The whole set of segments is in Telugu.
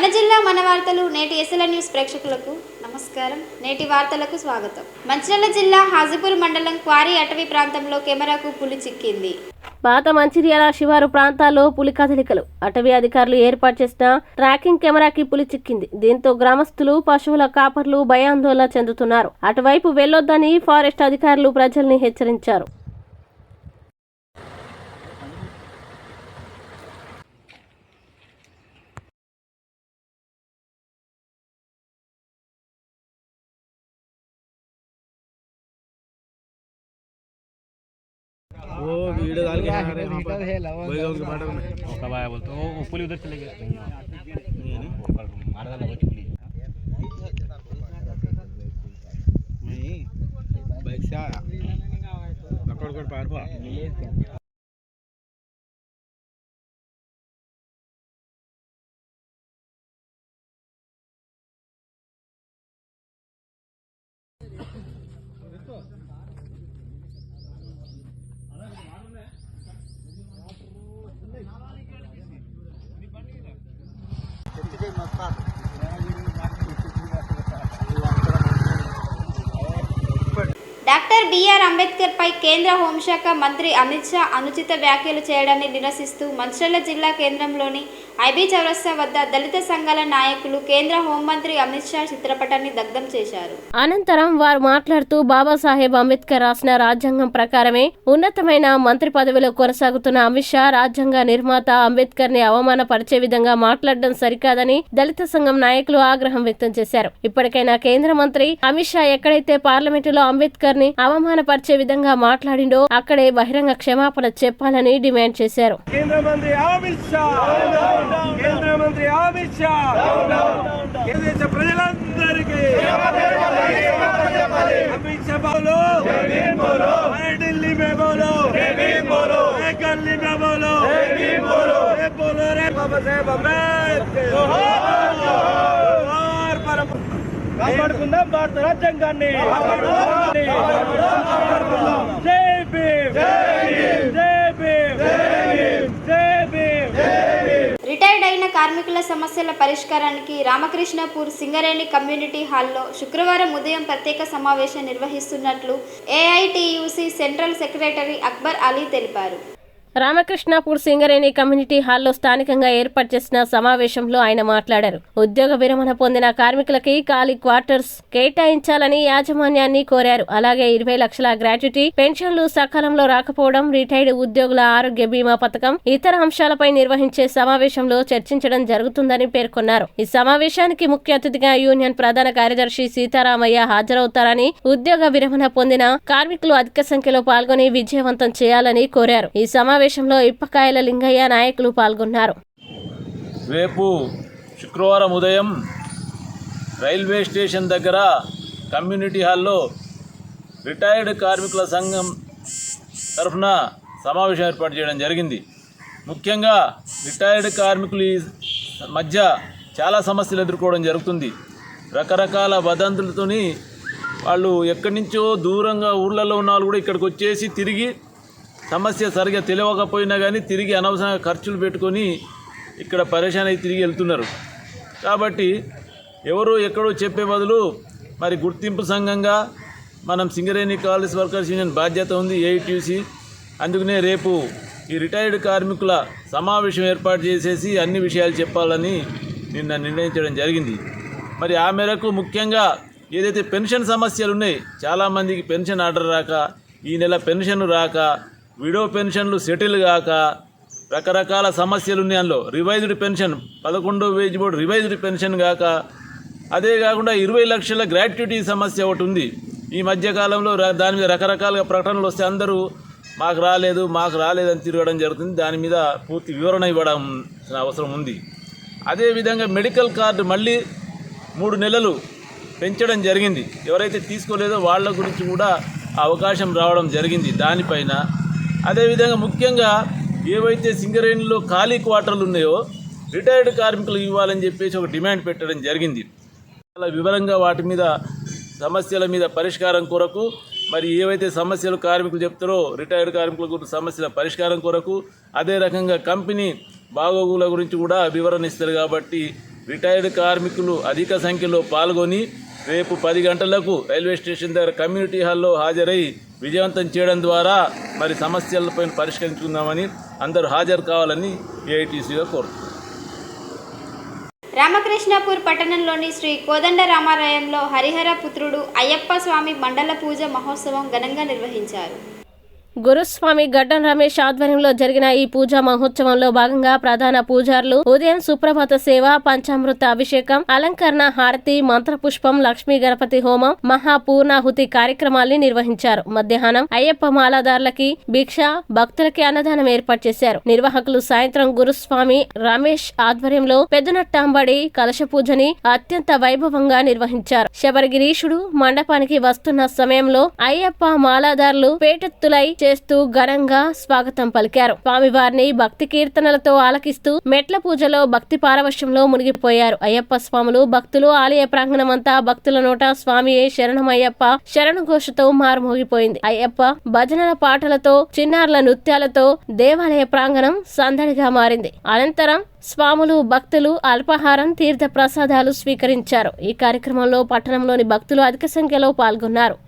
మన జిల్లా మన వార్తలు నేటి ఎస్ఎల్ఎన్ న్యూస్ ప్రేక్షకులకు నమస్కారం. నేటి వార్తలకు స్వాగతం. మంచిర్యాల జిల్లా హాజీపూర్ మండలం క్వారీ అటవీ ప్రాంతంలో కెమెరాకు పులి చిక్కింది. పాత మంచిర్యాల శివారు ప్రాంతాల్లో పులి కదలికలు. అటవీ అధికారులు ఏర్పాటు చేసిన ట్రాకింగ్ కెమెరాకి పులి చిక్కింది. దీంతో గ్రామస్తులు, పశువుల కాపర్లు భయాందోళన చెందుతున్నారు. అటువైపు వెళ్లొద్దని ఫారెస్ట్ అధికారులు ప్రజల్ని హెచ్చరించారు. वो वीडियो डाल के हमारे वहाँ पर वही लोग बाटर में कब आया बोलते वो पुलिस उधर चले गया मारा था कुछ पुलिस नहीं बाइक से आया पकड़ कर पार पा డాక్టర్ బిఆర్ అంబేద్కర్ పై కేంద్ర హోంశాఖ మంత్రి అమిత్ షా అనుచిత వ్యాఖ్యలు చేయడాన్ని నిరసిస్తూ మంచిర్యాల జిల్లా కేంద్రంలోని ఐబీ చౌరస్తా వద్ద దళిత సంఘాల నాయకులు కేంద్ర హోంమంత్రి అమిత్ షా చిత్రపటాన్ని దగ్ధం చేశారు. అనంతరం వారు మాట్లాడుతూ బాబాసాహెబ్ అంబేద్కర్ రాసిన రాజ్యాంగం ప్రకారమే ఉన్నతమైన మంత్రి పదవిలో కొనసాగుతున్న అమిత్ షా రాజ్యాంగ నిర్మాత అంబేద్కర్ ని అవమానపరిచే విధంగా మాట్లాడడం సరికాదని దళిత సంఘం నాయకులు ఆగ్రహం వ్యక్తం చేశారు. ఇప్పటికైనా కేంద్ర మంత్రి అమిత్ షా ఎక్కడైతే పార్లమెంటులో అంబేద్కర్ ని అవమానపరిచే విధంగా మాట్లాడిండో అక్కడే బహిరంగ క్షమాపణ చెప్పాలని డిమాండ్ చేశారు. కేంద్ర మంత్రి అమిత్ షా దేశ ప్రజలందరికీ అమిత్ షా బోలో ఢిల్లీ మే బోలో గల్లీ మే బోలో బోలో రే బాబా సాహెబ్ అంబేద్కర్ కాపాడుకుందాం భారత రాజ్యాంగాన్ని. జై భీమ్, జై భీమ్, జై భీమ్. రిటైర్డ్ అయిన కార్మికుల సమస్యల పరిష్కారానికి రామకృష్ణపూర్ సింగరేణి కమ్యూనిటీ హాల్లో శుక్రవారం ఉదయం ప్రత్యేక సమావేశం నిర్వహిస్తున్నట్లు AITUC central secretary Akbar Ali తెలిపారు. రామకృష్ణపూర్ సింగరేణి కమ్యూనిటీ హాల్లో స్థానికంగా ఏర్పాటు చేసిన సమావేశంలో ఆయన మాట్లాడారు. ఉద్యోగ విరమణ పొందిన కార్మికులకి ఖాళీ క్వార్టర్స్ కేటాయించాలని యాజమాన్యాన్ని కోరారు. అలాగే 20 లక్షల గ్రాట్యుటీ, పెన్షన్లు సకాలంలో రాకపోవడం, రిటైర్డ్ ఉద్యోగుల ఆరోగ్య బీమా పథకం, ఇతర అంశాలపై నిర్వహించే సమావేశంలో చర్చించడం జరుగుతుందని పేర్కొన్నారు. ఈ సమావేశానికి ముఖ్య అతిథిగా యూనియన్ ప్రధాన కార్యదర్శి సీతారామయ్య హాజరవుతారని, ఉద్యోగ విరమణ పొందిన కార్మికులు అధిక సంఖ్యలో పాల్గొని విజయవంతం చేయాలని కోరారు. ఈ సమావేశంలో ఇప్పకాయల లింగయ్య నాయకులు పాల్గొన్నారు. రేపు శుక్రవారం ఉదయం రైల్వే స్టేషన్ దగ్గర కమ్యూనిటీ హాల్లో రిటైర్డ్ కార్మికుల సంఘం తరఫున సమావేశం ఏర్పాటు చేయడం జరిగింది. ముఖ్యంగా రిటైర్డ్ కార్మికుల మధ్య చాలా సమస్యలు ఎదుర్కోవడం జరుగుతుంది. రకరకాల వదంతులతోని వాళ్ళు ఎక్కడి నుంచో దూరంగా ఊళ్ళల్లో ఉన్న వాళ్ళు కూడా ఇక్కడికి వచ్చేసి తిరిగి సమస్య సరిగా తెలియకపోయినా కానీ తిరిగి అనవసరంగా ఖర్చులు పెట్టుకొని ఇక్కడ పరేషాన్ అయి తిరిగి వెళ్తున్నారు. కాబట్టి ఎవరు ఎక్కడో చెప్పే బదులు మరి గుర్తింపు సంఘంగా మనం సింగరేణి కాలేజ్ వర్కర్స్ యూనియన్ బాధ్యత ఉంది ఏఐటియుసి. అందుకనే రేపు ఈ రిటైర్డ్ కార్మికుల సమావేశం ఏర్పాటు చేసేసి అన్ని విషయాలు చెప్పాలని నిన్న నిర్ణయించడం జరిగింది. మరి ఆ మేరకు ముఖ్యంగా ఏదైతే పెన్షన్ సమస్యలు ఉన్నాయి, చాలామందికి పెన్షన్ ఆర్డర్ రాక, ఈ నెల పెన్షన్ రాక, విడో పెన్షన్లు సెటిల్ కాక రకరకాల సమస్యలు ఉన్నాయి. అందులో రివైజ్డ్ పెన్షన్ 11వ వేజ్ బోర్డు రివైజ్డ్ పెన్షన్ కాక, అదే కాకుండా 20 లక్షల గ్రాట్యుటీ సమస్య ఒకటి ఉంది. ఈ మధ్యకాలంలో దాని మీద రకరకాలుగా ప్రకటనలు వస్తే అందరూ మాకు రాలేదని తిరగడం జరుగుతుంది. దాని మీద పూర్తి వివరణ ఇవ్వడం అవసరం ఉంది. అదేవిధంగా మెడికల్ కార్డు మళ్ళీ 3 నెలలు పెంచడం జరిగింది. ఎవరైతే తీసుకోలేదో వాళ్ళ గురించి కూడా అవకాశం రావడం జరిగింది దానిపైన. అదేవిధంగా ముఖ్యంగా ఏవైతే సింగరేణిలో ఖాళీ క్వార్టర్లు ఉన్నాయో రిటైర్డ్ కార్మికులు ఇవ్వాలని చెప్పేసి ఒక డిమాండ్ పెట్టడం జరిగింది. చాలా వివరంగా వాటి మీద సమస్యల మీద పరిష్కారం కొరకు మరి ఏవైతే సమస్యలు కార్మికులు చెప్తారో రిటైర్డ్ కార్మికుల సమస్యల పరిష్కారం కొరకు, అదే రకంగా కంపెనీ బాగోగుల గురించి కూడా వివరణ ఇస్తారు. కాబట్టి రిటైర్డ్ కార్మికులు అధిక సంఖ్యలో పాల్గొని రేపు 10 గంటలకు రైల్వే స్టేషన్ దగ్గర కమ్యూనిటీ హాల్లో హాజరై విజయవంతం చేయడం ద్వారా మరి సమస్యలపై పరిష్కరించుకుందామని అందరూ హాజరు కావాలని ఏఐటీసీగా కోరుతున్నారు. రామకృష్ణాపూర్ పట్టణంలోని శ్రీ కోదండ రామాలయంలో హరిహర పుత్రుడు అయ్యప్ప స్వామి మండల పూజ మహోత్సవం ఘనంగా నిర్వహించారు. గురుస్వామి గడ్డం రమేష్ ఆధ్వర్యంలో జరిగిన ఈ పూజా మహోత్సవంలో భాగంగా ప్రధాన పూజారులు ఉదయం సుప్రభాత సేవ, పంచామృత అభిషేకం, అలంకరణ, హారతి, మంత్రపుష్పం, లక్ష్మీ గణపతి హోమం, మహాపూర్ణాహుతి కార్యక్రమాల్ని నిర్వహించారు. మధ్యాహ్నం అయ్యప్ప మాలాదారులకి భిక్ష, భక్తులకి అన్నదానం ఏర్పాటు చేశారు. నిర్వాహకులు సాయంత్రం గురుస్వామి రమేష్ ఆధ్వర్యంలో పెద్దనట్టాంబడి కలశ పూజని అత్యంత వైభవంగా నిర్వహించారు. శబరిగిరీషుడు మండపానికి వస్తున్న సమయంలో అయ్యప్ప మాలాదారులు పేటెత్తులై చేస్తూ ఘనంగా స్వాగతం పలికారు. స్వామివారిని భక్తి కీర్తనలతో ఆలకిస్తూ మెట్ల పూజలో భక్తి పారవశ్యంలో మునిగిపోయారు. అయ్యప్ప స్వాములు భక్తులు ఆలయ ప్రాంగణమంతా భక్తుల నోట స్వామియే శరణమయ్యప్ప శరణు ఘోషతో మారుమోగిపోయింది. అయ్యప్ప భజనల పాటలతో, చిన్నారుల నృత్యాలతో దేవాలయ ప్రాంగణం సందడిగా మారింది. అనంతరం స్వాములు భక్తులు అల్పాహారం, తీర్థ ప్రసాదాలు స్వీకరించారు. ఈ కార్యక్రమంలో పట్టణంలోని భక్తులు అధిక సంఖ్యలో పాల్గొన్నారు.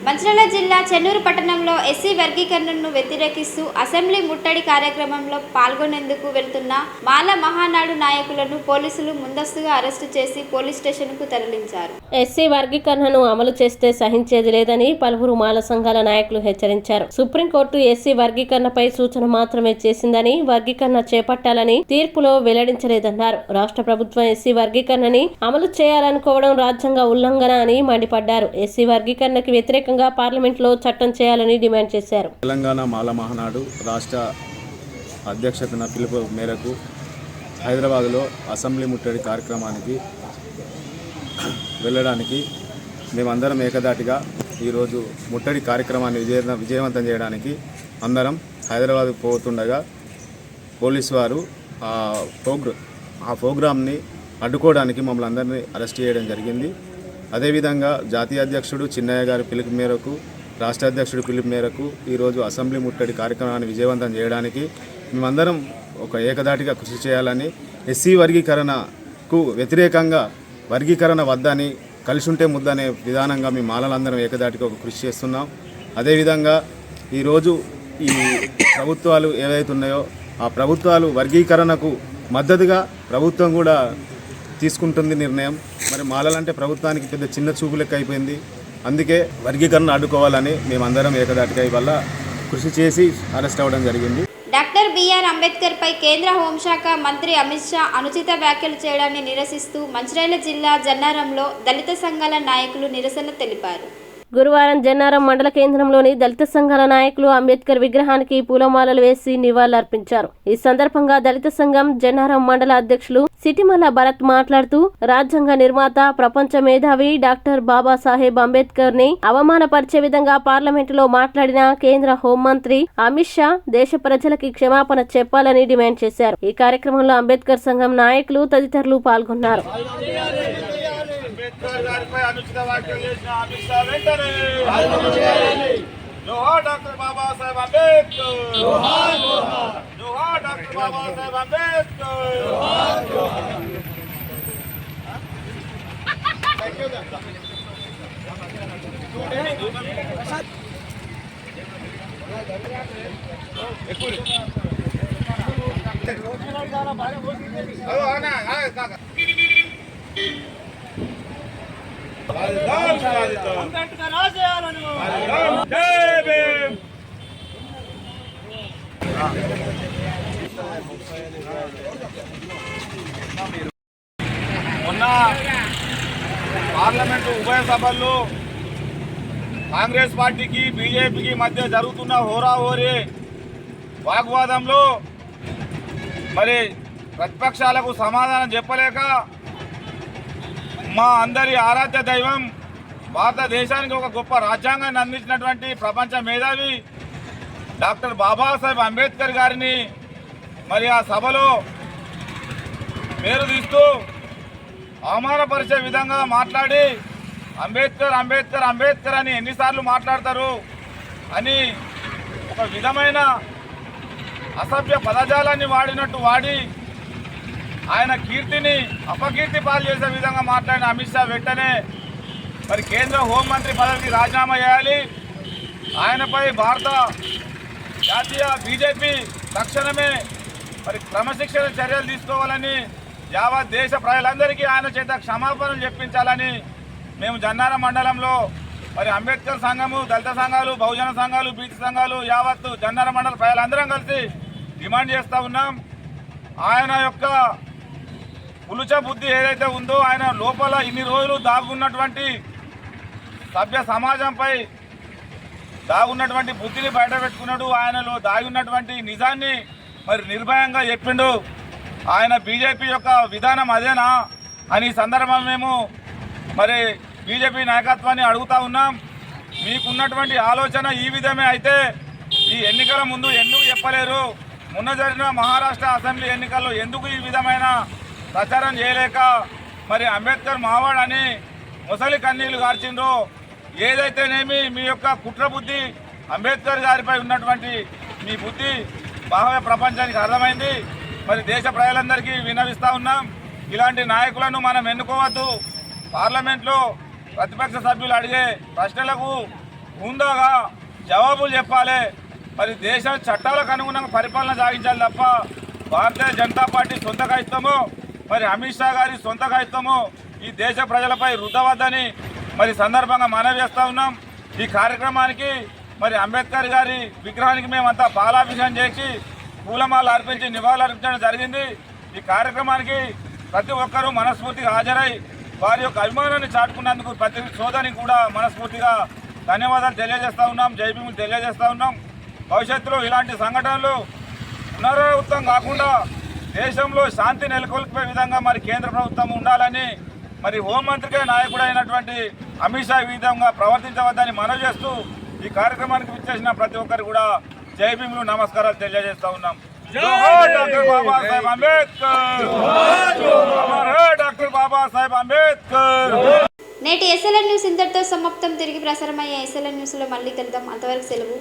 మంచిర్యాల జిల్లా చెన్నూరు పట్టణంలో ఎస్సీ వర్గీకరణను వ్యతిరేకిస్తూ అసెంబ్లీ ముట్టడి కార్యక్రమంలో పాల్గొనేందుకు వెళ్తున్న మాల మహానాడు నాయకులను పోలీసులు ముందస్తుగా అరెస్టు చేసి పోలీస్ స్టేషన్కు తరలించారు. ఎస్సీ వర్గీకరణను అమలు చేస్తే సహించేది లేదని పలువురు మాల సంఘాల నాయకులు హెచ్చరించారు. సుప్రీంకోర్టు ఎస్సీ వర్గీకరణపై సూచన మాత్రమే చేసిందని, వర్గీకరణ చేపట్టాలని తీర్పులో వెల్లడించలేదన్నారు. రాష్ట్ర ప్రభుత్వం ఎస్సీ వర్గీకరణని అమలు చేయాలనుకోవడం రాజ్యాంగ ఉల్లంఘన అని మండిపడ్డారు. ఎస్సీ వర్గీకరణకి వ్యతిరేకంగా పార్లమెంట్లో చట్టం చేయాలని డిమాండ్ చేశారు. తెలంగాణ మాల మహానాడు రాష్ట్ర అధ్యక్షతన పిలుపు మేరకు హైదరాబాద్లో అసెంబ్లీ ముట్టడి కార్యక్రమానికి వెళ్ళడానికి మేమందరం ఏకదాటిగా ఈరోజు ముట్టడి కార్యక్రమాన్ని విజయవంతం చేయడానికి అందరం హైదరాబాద్ పోతుండగా పోలీసు వారు ఆ ప్రోగ్రామ్ని అడ్డుకోవడానికి మమ్మల్ని అందరినీ అరెస్ట్ చేయడం జరిగింది. అదేవిధంగా జాతీయ అధ్యక్షుడు చిన్నయ్య గారి పిలుపు మేరకు, రాష్ట్ర అధ్యక్షుడి పిలుపు మేరకు ఈరోజు అసెంబ్లీ ముట్టడి కార్యక్రమాన్ని విజయవంతం చేయడానికి మేమందరం ఒక ఏకదాటిగా కృషి చేయాలని, ఎస్సీ వర్గీకరణకు వ్యతిరేకంగా వర్గీకరణ వద్దని, కలిసి ఉంటే ముద్దనే విధానంగా మేము మాలలందరం ఏకదాటిగా ఒక కృషి చేస్తున్నాం. అదేవిధంగా ఈరోజు ఈ ప్రభుత్వాలు ఏవైతే ఉన్నాయో ఆ ప్రభుత్వాలు వర్గీకరణకు మద్దతుగా ప్రభుత్వం కూడా తీసుకుంటుంది నిర్ణయం. మరి మాలలంటే ప్రభుత్వానికి పెద్ద చిన్న చూపు లెక్క అయిపోయింది. అందుకే వర్గీకరణ అడ్డుకోవాలని మేమందరం ఏకదాటిగా ఇవాళ కృషి చేసి అరెస్ట్ అవ్వడం జరిగింది. డాక్టర్ బిఆర్ అంబేద్కర్ పై కేంద్ర హోంశాఖ మంత్రి అమిత్ షా అనుచిత వ్యాఖ్యలు చేయడాన్ని నిరసిస్తూ మంచిర్యాల జిల్లా జన్నారంలో దళిత సంఘాల నాయకులు నిరసన తెలిపారు. గురువారం జన్నారం మండల కేంద్రంలోని దళిత సంఘాల నాయకులు అంబేద్కర్ విగ్రహానికి పూలమాలలు వేసి నివాళులర్పించారు. ఈ సందర్భంగా దళిత సంఘం జన్నారం మండల అధ్యక్షులు సిటిమల్ల భరత్ మాట్లాడుతూ, రాజ్యాంగ నిర్మాత, ప్రపంచ మేధావి డాక్టర్ బాబాసాహెబ్ అంబేద్కర్ ని అవమానపరిచే విధంగా పార్లమెంటులో మాట్లాడిన కేంద్ర హోంమంత్రి అమిత్ షా దేశ ప్రజలకి క్షమాపణ చెప్పాలని డిమాండ్ చేశారు. ఈ కార్యక్రమంలో అంబేద్కర్ సంఘం నాయకులు తదితరులు పాల్గొన్నారు. అంబేద్కర్ గారిపై అనుచిత వ్యాఖ్యలు చేసిన అమిత్ షా వెంటనే జోహార్ డాక్టర్ బాబాసాహెబ్ అంబేద్కర్, జోహార్ జోహార్, జోహార్ డాక్టర్ బాబాసాహెబ్ అంబేద్కర్, జోహార్ జోహార్. అంబేద్కర్ ఆశయాలను జై భీమ్. మొన్న పార్లమెంటు ఉభయ సభల్లో కాంగ్రెస్ పార్టీకి బీజేపీకి మధ్య జరుగుతున్న హోరాహోరీ వాగ్వాదంలో మరి ప్రతిపక్షాలకు సమాధానం చెప్పలేక మా అందరి ఆరాధ్య దైవం, భారతదేశానికి ఒక గొప్ప రాజ్యాంగాన్ని అందించినటువంటి ప్రపంచ మేధావి డాక్టర్ బాబాసాహెబ్ అంబేద్కర్ గారిని మరి ఆ సభలో పేరు తీస్తూ అవమానపరిచే విధంగా మాట్లాడి, అంబేద్కర్ అంబేద్కర్ అంబేద్కర్ అని ఎన్నిసార్లు మాట్లాడతారు అని ఒక విధమైన అసభ్య పదజాలాన్ని వాడినట్టు వాడి ఆయన కీర్తిని అపకీర్తి పాలు చేసే విధంగా మాట్లాడిన అమిత్ షా వెంటనే మరి కేంద్ర హోంమంత్రి పదవికి రాజీనామా చేయాలి. ఆయనపై భారత జాతీయ బీజేపీ తక్షణమే మరి క్రమశిక్షణ చర్యలు తీసుకోవాలని, యావత్ దేశ ప్రజలందరికీ ఆయన చేత క్షమాపణలు చెప్పించాలని మేము జన్నారం మండలంలో మరి అంబేద్కర్ సంఘము, దళిత సంఘాలు, బహుజన సంఘాలు, బీసీ సంఘాలు, యావత్తు జన్నారం మండల ప్రజలందరం కలిసి డిమాండ్ చేస్తూ ఉన్నాం. ఆయన యొక్క పులుచ బుద్ధి ఏదైతే ఉందో, ఆయన లోపల ఇన్ని రోజులు దాగున్నటువంటి సభ్య సమాజంపై దాగున్నటువంటి బుద్ధిని బయట పెట్టుకున్నాడు. ఆయనలో దాగి ఉన్నటువంటి నిజాన్ని మరి నిర్భయంగా చెప్పిండు. ఆయన బీజేపీ యొక్క విధానం అదేనా అని సందర్భం మేము మరి బీజేపీ నాయకత్వాన్ని అడుగుతా ఉన్నాం. మీకున్నటువంటి ఆలోచన ఈ విధమే అయితే ఈ ఎన్నికల ముందు ఎందుకు చెప్పలేరు? మొన్న జరిగిన మహారాష్ట్ర అసెంబ్లీ ఎన్నికల్లో ఎందుకు ఈ విధమైన ప్రచారం చేయలేక మరి అంబేద్కర్ మావాడ్ అని ముసలి కన్నీళ్లు కార్చిండ్రో? ఏదైతేనేమి మీ యొక్క కుట్ర బుద్ధి అంబేద్కర్ గారిపై ఉన్నటువంటి మీ బుద్ధి బాహ్య ప్రపంచానికి అర్థమైంది. మరి దేశ ప్రజలందరికీ విన్నవిస్తూ ఉన్నాం, ఇలాంటి నాయకులను మనం ఎన్నుకోవద్దు. పార్లమెంట్లో ప్రతిపక్ష సభ్యులు అడిగే ప్రశ్నలకు హుందాగా జవాబులు చెప్పాలి. మరి దేశ చట్టాలకు అనుగుణంగా పరిపాలన సాగించాలి తప్ప భారతీయ జనతా పార్టీ సొంత కాయిస్తమో మరి అమిత్ షా గారి సొంత కాయిస్తమో ఈ దేశ ప్రజలపై రుద్దవద్దని మరి సందర్భంగా మనవి చేస్తూ ఉన్నాం. ఈ కార్యక్రమానికి మరి అంబేద్కర్ గారి విగ్రహానికి మేమంతా పాలాభిషేకం చేసి పూలమాల అర్పించి నివాళులు అర్పించడం జరిగింది. ఈ కార్యక్రమానికి ప్రతి ఒక్కరూ మనస్ఫూర్తిగా హాజరై వారి యొక్క అభిమానాన్ని చాటుకున్నందుకు ప్రతి సోదరికి కూడా మనస్ఫూర్తిగా ధన్యవాదాలు తెలియజేస్తూ ఉన్నాం, జైభీములు తెలియజేస్తూ ఉన్నాం. భవిష్యత్తులో ఇలాంటి సంఘటనలు పునరావృతం కాకుండా దేశంలో శాంతి నెలకొల్పే విధంగా మరి కేంద్ర ప్రభుత్వం ఉండాలని మరి హోంమంత్రికే నాయకుడు అయినటువంటి అమిత్ షా ఈ విధంగా ప్రవర్తించవద్దని మనవి చేస్తూ ఈ కార్యక్రమానికి విచ్చేసిన ప్రతి ఒక్కరు కూడా జై భీములు నమస్కారాలు తెలియజేస్తా ఉన్నాం. Doctor Babasaheb Ambedkar, doctor Babasaheb Ambedkar. నేటి ఎస్ఎల్ఎన్ న్యూస్ ఇంతటితో సమాప్తం. తిరిగి ప్రసారమయ్యే ఎస్ఎల్ఎన్ న్యూస్లో మళ్ళీ కలుద్దాం. అంతవరకు సెలవు.